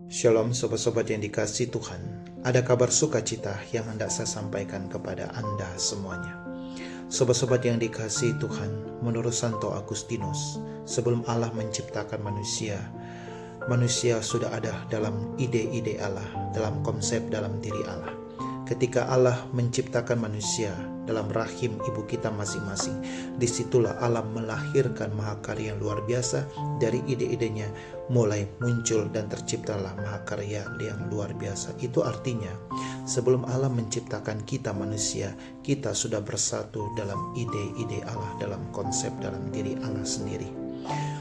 Shalom sobat-sobat yang dikasihi Tuhan. Ada kabar sukacita yang hendak saya sampaikan kepada Anda semuanya. Sobat-sobat yang dikasihi Tuhan, menurut Santo Agustinus, sebelum Allah menciptakan manusia sudah ada dalam ide-ide Allah, dalam konsep dalam diri Allah. Ketika Allah menciptakan manusia dalam rahim ibu kita masing-masing, disitulah Allah melahirkan mahakarya yang luar biasa. Dari ide-idenya mulai muncul dan terciptalah mahakarya yang luar biasa. Itu artinya sebelum Allah menciptakan kita manusia, kita sudah bersatu dalam ide-ide Allah, dalam konsep dalam diri Allah sendiri.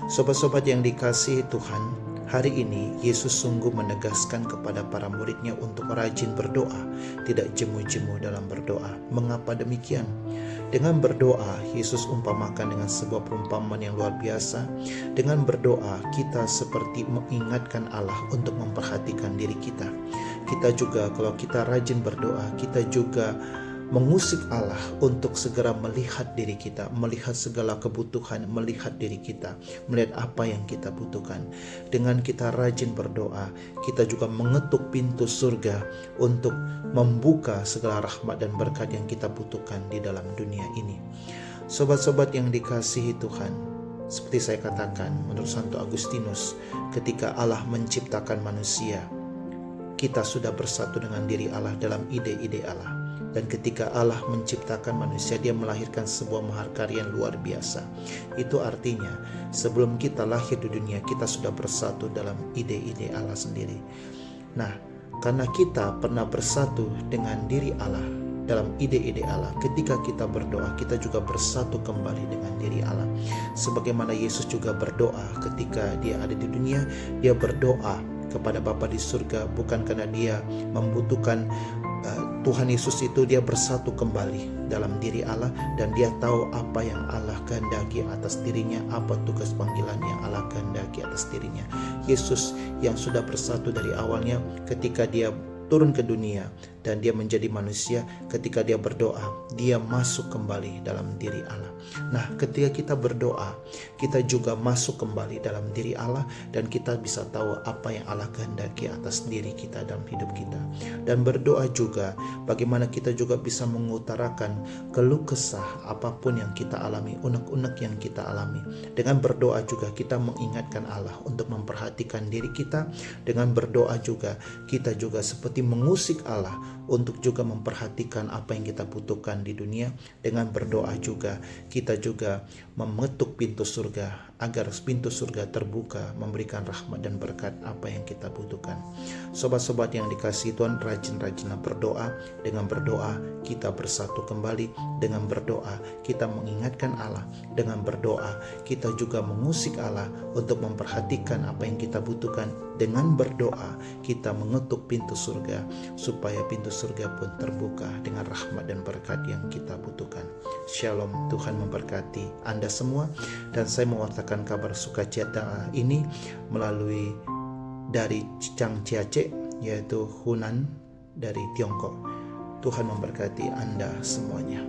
Sobat-sobat yang dikasihi Tuhan, hari ini Yesus sungguh menegaskan kepada para muridnya untuk rajin berdoa, tidak jemu-jemu dalam berdoa. Mengapa demikian? Dengan berdoa, Yesus umpamakan dengan sebuah perumpamaan yang luar biasa. Dengan berdoa, kita seperti mengingatkan Allah untuk memperhatikan diri kita. Kita juga, kalau kita rajin berdoa, kita juga mengusik Allah untuk segera melihat diri kita, melihat segala kebutuhan, melihat diri kita, melihat apa yang kita butuhkan. Dengan kita rajin berdoa, kita juga mengetuk pintu surga untuk membuka segala rahmat dan berkat yang kita butuhkan di dalam dunia ini. Sobat-sobat yang dikasihi Tuhan, seperti saya katakan, menurut Santo Agustinus, ketika Allah menciptakan manusia, kita sudah bersatu dengan diri Allah dalam ide-ide Allah. Dan ketika Allah menciptakan manusia, Dia melahirkan sebuah mahakarya yang luar biasa. Itu artinya sebelum kita lahir di dunia, kita sudah bersatu dalam ide-ide Allah sendiri. Nah, karena kita pernah bersatu dengan diri Allah dalam ide-ide Allah, ketika kita berdoa, kita juga bersatu kembali dengan diri Allah. Sebagaimana Yesus juga berdoa ketika Dia ada di dunia, Dia berdoa kepada Bapa di surga, bukan karena Dia membutuhkan Tuhan Yesus itu, Dia bersatu kembali dalam diri Allah, dan Dia tahu apa yang Allah kehendaki atas dirinya, apa tugas panggilan yang Allah kehendaki atas dirinya. Yesus yang sudah bersatu dari awalnya, ketika Dia turun ke dunia dan Dia menjadi manusia, ketika Dia berdoa, Dia masuk kembali dalam diri Allah. Nah, ketika kita berdoa, kita juga masuk kembali dalam diri Allah, dan kita bisa tahu apa yang Allah kehendaki atas diri kita dalam hidup kita. Dan berdoa juga bagaimana kita juga bisa mengutarakan keluh kesah apapun yang kita alami, unek-unek yang kita alami. Dengan berdoa juga kita mengingatkan Allah untuk memperhatikan diri kita. Dengan berdoa juga kita juga seperti mengusik Allah untuk juga memperhatikan apa yang kita butuhkan di dunia. Dengan berdoa juga kita juga mengetuk pintu surga, agar pintu surga terbuka, memberikan rahmat dan berkat apa yang kita butuhkan. Sobat-sobat yang dikasihi Tuhan, rajin-rajinlah berdoa. Dengan berdoa kita bersatu kembali. Dengan berdoa kita mengingatkan Allah. Dengan berdoa kita juga mengusik Allah untuk memperhatikan apa yang kita butuhkan. Dengan berdoa kita mengetuk pintu surga, supaya pintu surga pun terbuka dengan rahmat dan berkat yang kita butuhkan. Shalom, Tuhan memberkati Anda semua. Dan saya mewartakan kabar sukacita ini melalui dari Changjiajie, yaitu Hunan dari Tiongkok. Tuhan memberkati Anda semuanya.